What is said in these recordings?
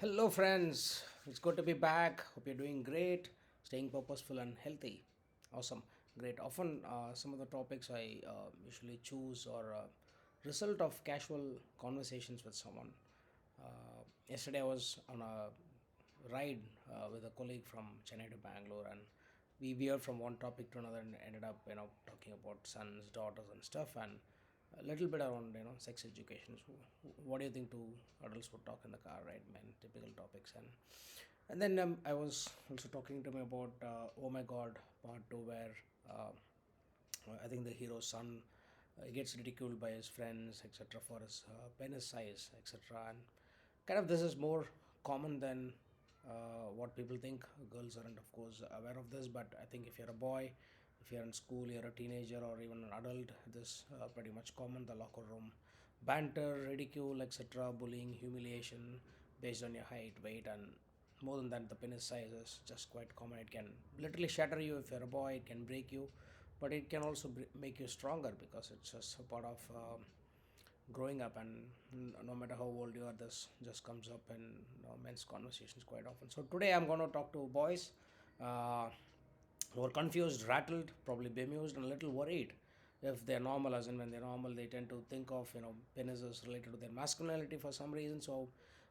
Hello, friends. It's good to be back. Hope you're doing great, staying purposeful and healthy. Awesome, great. Often, some of the topics I usually choose are result of casual conversations with someone. Yesterday, I was on a ride with a colleague from Chennai to Bangalore, and we veered from one topic to another and ended up, talking about sons, daughters, and stuff, and a little bit around, sex education. So, what do you think two adults would talk in the car, right, man? Typical topics, and then I was also talking to me about Oh My God Part Two, where I think the hero's son gets ridiculed by his friends, etc., for his penis size, etc. And kind of this is more common than what people think. Girls aren't, of course, aware of this, but I think if you're a boy, if you're in school, you're a teenager, or even an adult, this pretty much common. The locker room banter, ridicule, etc., bullying, humiliation based on your height, weight, and more than that, the penis size is just quite common. It can literally shatter you if you're a boy. It can break you, but it can also make you stronger because it's just a part of growing up, and no matter how old you are, this just comes up in men's conversations quite often. So today I'm going to talk to boys uh, who are confused, rattled, probably bemused, and a little worried if they're normal. As in, when they're normal, they tend to think of penises related to their masculinity for some reason. So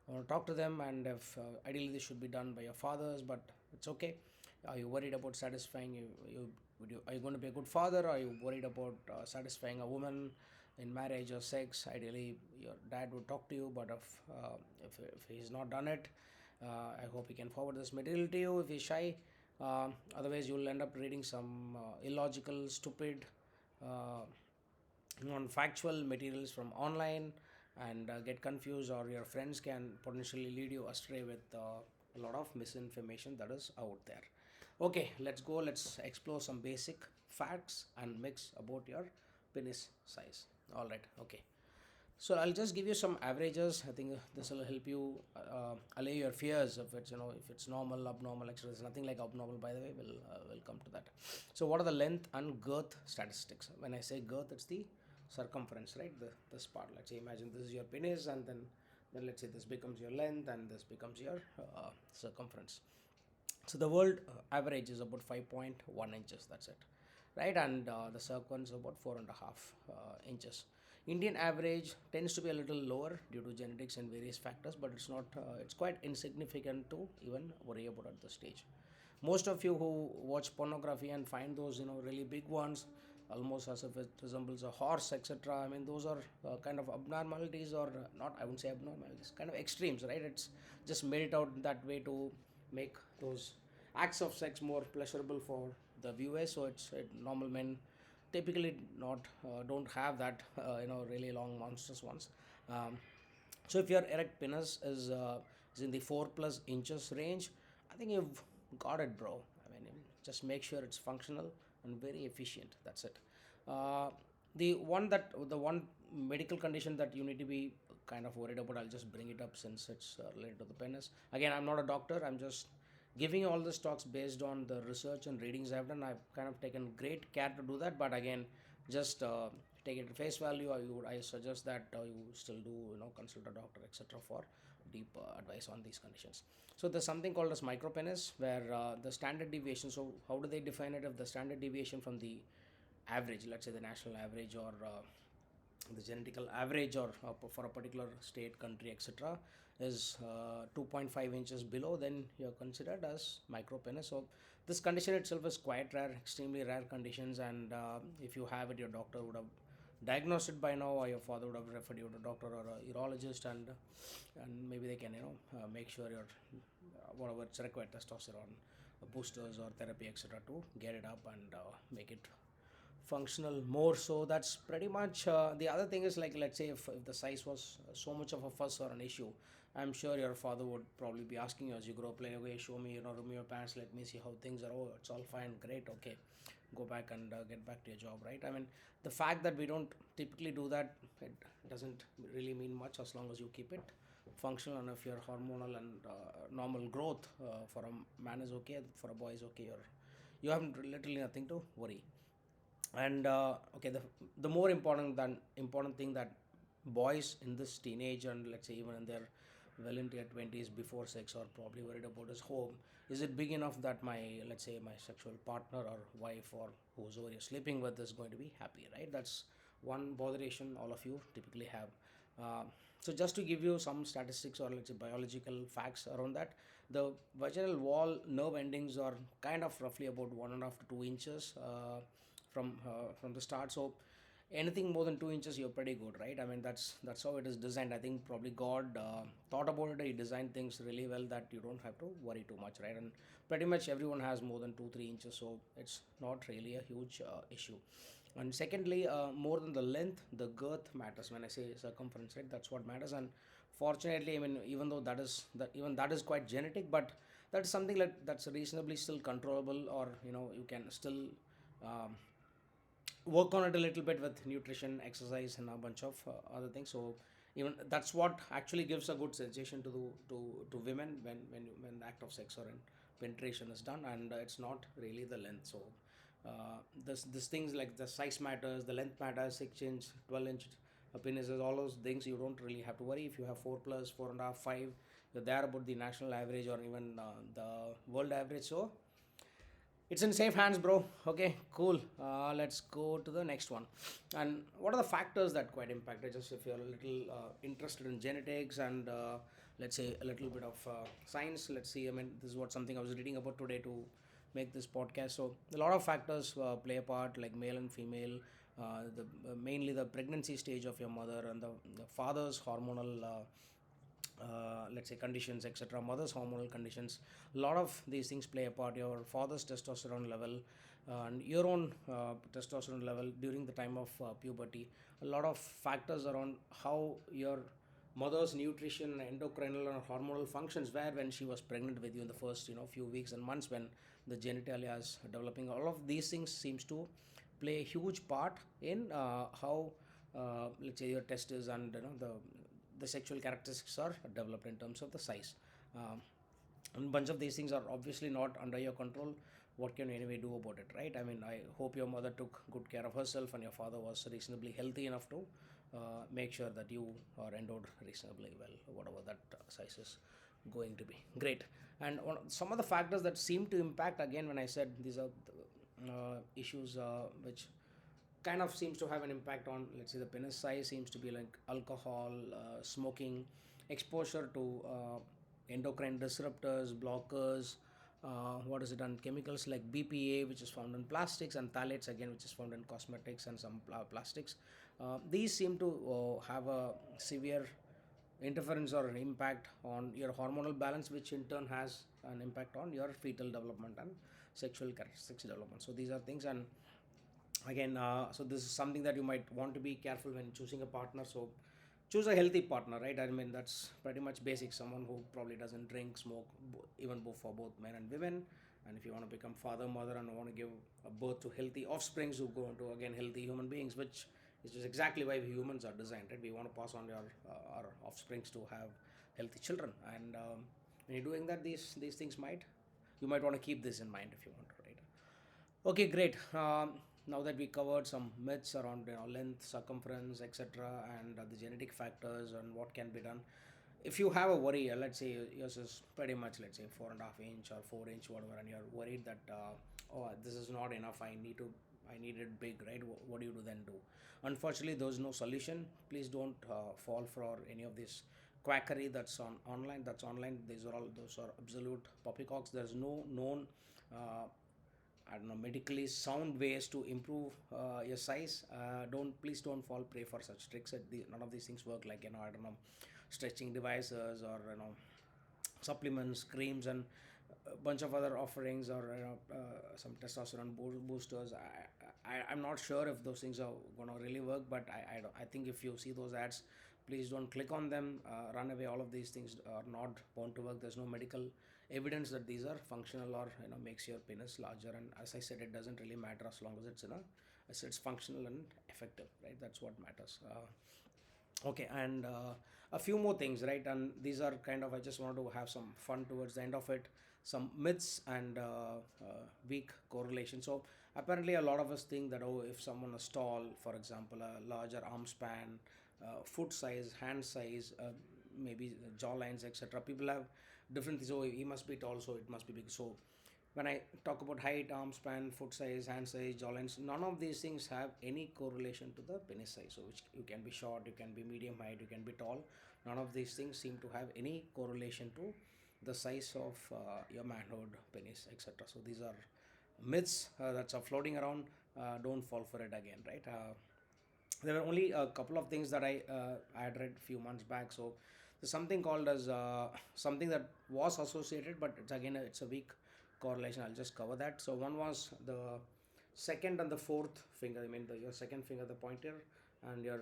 I want to talk to them, and if ideally this should be done by your fathers, but it's okay. Are you worried about satisfying are you going to be a good father? Are you worried about satisfying a woman in marriage or sex? Ideally your dad would talk to you, but if he's not done it, I hope he can forward this material to you. If he's shy, otherwise you'll end up reading some illogical, stupid, uh, non-factual materials from online, and get confused, or your friends can potentially lead you astray with a lot of misinformation that is out there. Okay, let's go. Let's explore some basic facts and myths about your penis size. All right. Okay. So I'll just give you some averages. I think this will help you allay your fears if it's if it's normal, abnormal, etc. There's nothing like abnormal, by the way. We'll come to that. So what are the length and girth statistics? When I say girth, it's the circumference, right? This part. Let's say imagine this is your penis, and then let's say this becomes your length, and this becomes your circumference. So the world average is about 5.1 inches. That's it, right? And the circumference is about 4.5 inches. Indian average tends to be a little lower due to genetics and various factors, but it's not. It's quite insignificant to even worry about at this stage. Most of you who watch pornography and find those really big ones, almost as if it resembles a horse, etc. I mean, those are kind of abnormalities, or not. I wouldn't say abnormalities, kind of extremes, right? It's just made it out that way to make those acts of sex more pleasurable for the viewers. So normal men typically not don't have that really long monstrous ones. um, so if your erect penis is in the 4 plus inches range, I think you've got it, bro. I mean, just make sure it's functional and very efficient. That's it. uh, the one medical condition that you need to be kind of worried about, I'll just bring it up since it's related to the penis. Again, I'm not a doctor. I'm just giving you all the stocks based on the research and readings I've done. I've kind of taken great care to do that, but again, just take it at face value. I suggest that you still do consult a doctor, etc., for deep advice on these conditions. So there's something called as micropenis, where the standard deviation. So how do they define it? If the standard deviation from the average, let's say the national average, or the genetical average, or for a particular state, country, etc., is 2.5 inches below, then you're considered as micropenis. So this condition itself is quite rare, extremely rare conditions, and if you have it, your doctor would have diagnosed it by now, or your father would have referred you to a doctor or a urologist, and maybe they can make sure your whatever it's required, testosterone boosters or therapy, etc., to get it up and make it functional more. So that's pretty much the other thing is, like, let's say if the size was so much of a fuss or an issue, I'm sure your father would probably be asking you as you grow up, like, okay, show me, remove your pants, let me see how things are. Oh, it's all fine, great, okay, go back and get back to your job, right? I mean, the fact that we don't typically do that, it doesn't really mean much as long as you keep it functional, and if your hormonal and normal growth for a man is okay, for a boy is okay, you haven't literally nothing to worry. And okay, the more important thing that boys in this teenage, and let's say even in their well into your 20s before sex, or probably worried about his home. Is it big enough that my, let's say, my sexual partner or wife or whoever you're sleeping with is going to be happy, right? That's one botheration all of you typically have. uh, so just to give you some statistics, or let's say biological facts around that, the vaginal wall nerve endings are kind of roughly about 1.5 to 2 inches from the start. So anything more than 2 inches, you're pretty good, right? I mean, that's how it is designed. I think probably God thought about it. He designed things really well that you don't have to worry too much, right? And pretty much everyone has more than 2 3 inches, so it's not really a huge issue. And secondly, more than the length, the girth matters. When I say circumference, right, that's what matters. And fortunately, I mean, even though even that is quite genetic, but that's something like that's reasonably still controllable, or you can still um, work on it a little bit with nutrition, exercise, and a bunch of other things. So even that's what actually gives a good sensation to to women when the act of sex or penetration is done, and it's not really the length. So this things like the size matters, the length matters, 6 inch, 12 inch penises, all those things you don't really have to worry. If you have 4 plus 4.5, 5, you're there about the national average or even the world average. So it's in safe hands, bro. Okay, cool. Let's go to the next one. And what are the factors that quite impact it? Just if you're a little interested in genetics and let's say a little bit of science, let's see. I mean, this is what something I was reading about today to make this podcast. So a lot of factors play a part, like male and female. Mainly the pregnancy stage of your mother, and the father's hormonal let's say conditions, etc., mother's hormonal conditions. A lot of these things play a part. Your father's testosterone level and your own testosterone level during the time of puberty. A lot of factors around how your mother's nutrition, endocrinal and hormonal functions were when she was pregnant with you in the first few weeks and months when the genitalia is developing. All of these things seems to play a huge part in how let's say your testes and the sexual characteristics are developed in terms of the size. And bunch of these things are obviously not under your control. What can you anyway do about it, right? I mean, I hope your mother took good care of herself and your father was reasonably healthy enough to make sure that you are endowed reasonably well, whatever that size is going to be. Great. And some of the factors that seem to impact, again, when I said these are issues which kind of seems to have an impact on, let's say, the penis size, seems to be like alcohol, smoking, exposure to endocrine disruptors, blockers, what is it, and chemicals like BPA, which is found in plastics, and phthalates, again, which is found in cosmetics and some plastics. These seem to have a severe interference or an impact on your hormonal balance, which in turn has an impact on your fetal development and sexual characteristics development. So these are things. And again, so this is something that you might want to be careful when choosing a partner. So choose a healthy partner, right? I mean, that's pretty much basic. Someone who probably doesn't drink, smoke, even both for both men and women. And if you want to become father, mother, and want to give a birth to healthy offsprings who go into, again, healthy human beings, which is just exactly why we humans are designed, right? We want to pass on our offsprings to have healthy children. And when you're doing that, these things you might want to keep this in mind if you want to, right? Okay, great. Now that we covered some myths around length, circumference, etc., and the genetic factors and what can be done, if you have a worry, let's say yours is pretty much, let's say, 4.5 inch or 4 inch, whatever, and you're worried that oh, this is not enough. I need it big, right? What do you do then? Do Unfortunately, there's no solution. Please don't fall for any of this quackery that's online. That's online. Those are absolute poppycocks. There's no known I don't know, medically sound ways to improve your size. Please don't fall prey for such tricks. None of these things work. Like I don't know, stretching devices or supplements, creams, and a bunch of other offerings, or some testosterone boosters. I'm not sure if those things are gonna really work, but I think if you see those ads, please don't click on them. Run away. All of these things are not bound to work. There's no medical evidence that these are functional or makes your penis larger. And as I said, it doesn't really matter as long as it's functional and effective, right? That's what matters. Okay, and a few more things, right? And these are kind of, I just wanted to have some fun towards the end of it. Some myths and weak correlation. So apparently, a lot of us think that, oh, if someone is tall, for example, a larger arm span, foot size, hand size, maybe jaw lines, etc. People have different things. So he must be tall, so it must be big. So when I talk about height, arm span, foot size, hand size, jaw lines, none of these things have any correlation to the penis size. So which you can be short, you can be medium height, you can be tall. None of these things seem to have any correlation to the size of your manhood, penis, etc. So these are myths that are floating around. Don't fall for it again, right? There were only a couple of things that I had read a few months back. So there's something called as something that was associated, but it's again it's a weak correlation. I'll just cover that. So one was the second and the fourth finger. I mean your second finger, the pointer, and your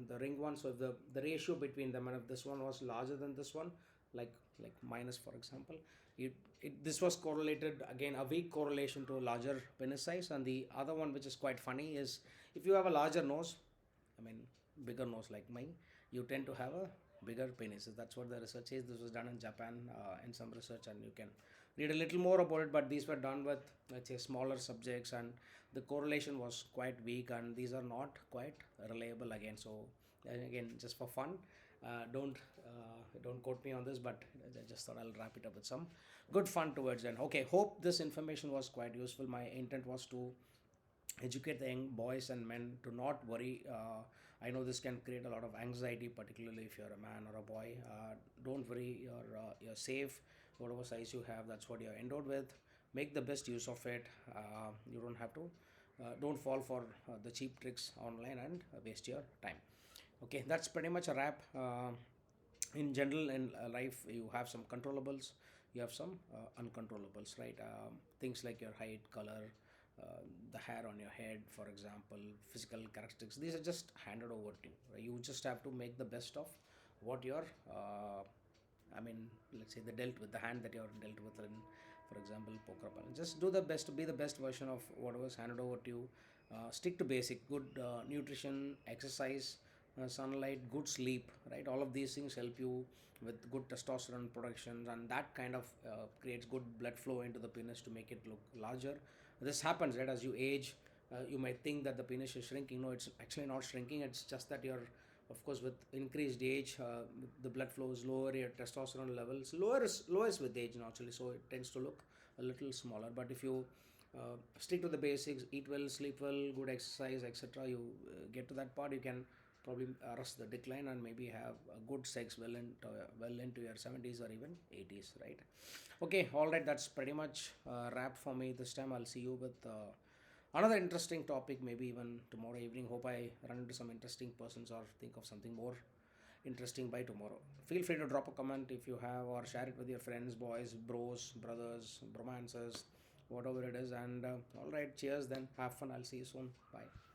the ring one. So if the ratio between them, and if this one was larger than this one, like minus for example, this was correlated, again a weak correlation to a larger penis size. And the other one, which is quite funny, is if you have a larger nose, I mean, bigger nose like mine, you tend to have a bigger penis. That's what the research is. This was done in Japan in some research, and you can read a little more about it. But these were done with, let's say, smaller subjects, and the correlation was quite weak, and these are not quite reliable again. So, again, just for fun, don't quote me on this, but I just thought I'll wrap it up with some good fun towards then. Okay, hope this information was quite useful. My intent was to educate the young boys and men to not worry. I know this can create a lot of anxiety, particularly if you're a man or a boy. Don't worry, you're safe. Whatever size you have, that's what you're endowed with. Make the best use of it. You don't have to. Don't fall for the cheap tricks online and waste your time. Okay, that's pretty much a wrap. In general, in life, you have some controllables, you have some uncontrollables, right? Things like your height, color, the hair on your head, for example, physical characteristics. These are just handed over to you. Right? You just have to make the best of what you're, I mean, let's say the hand that you're dealt with in, for example, poker. Just do the best to be the best version of whatever is handed over to you. Stick to basic, good nutrition, exercise, sunlight, good sleep, right? All of these things help you with good testosterone production, and that kind of creates good blood flow into the penis to make it look larger. This happens, right, as you age. You might think that the penis is shrinking. No, it's actually not shrinking. It's just that you're, of course, with increased age, the blood flow is lower, your testosterone levels lowest with age naturally, so it tends to look a little smaller. But if you stick to the basics, eat well, sleep well, good exercise, etc., you get to that part, you can probably arrest the decline and maybe have a good sex well into your 70s or even 80s, right? Okay, all right, that's pretty much wrapped for me this time. I'll see you with another interesting topic, maybe even tomorrow evening. Hope I run into some interesting persons or think of something more interesting by tomorrow. Feel free to drop a comment if you have, or share it with your friends, boys, bros, brothers, bromances, whatever it is. And all right, cheers then. Have fun. I'll see you soon. Bye.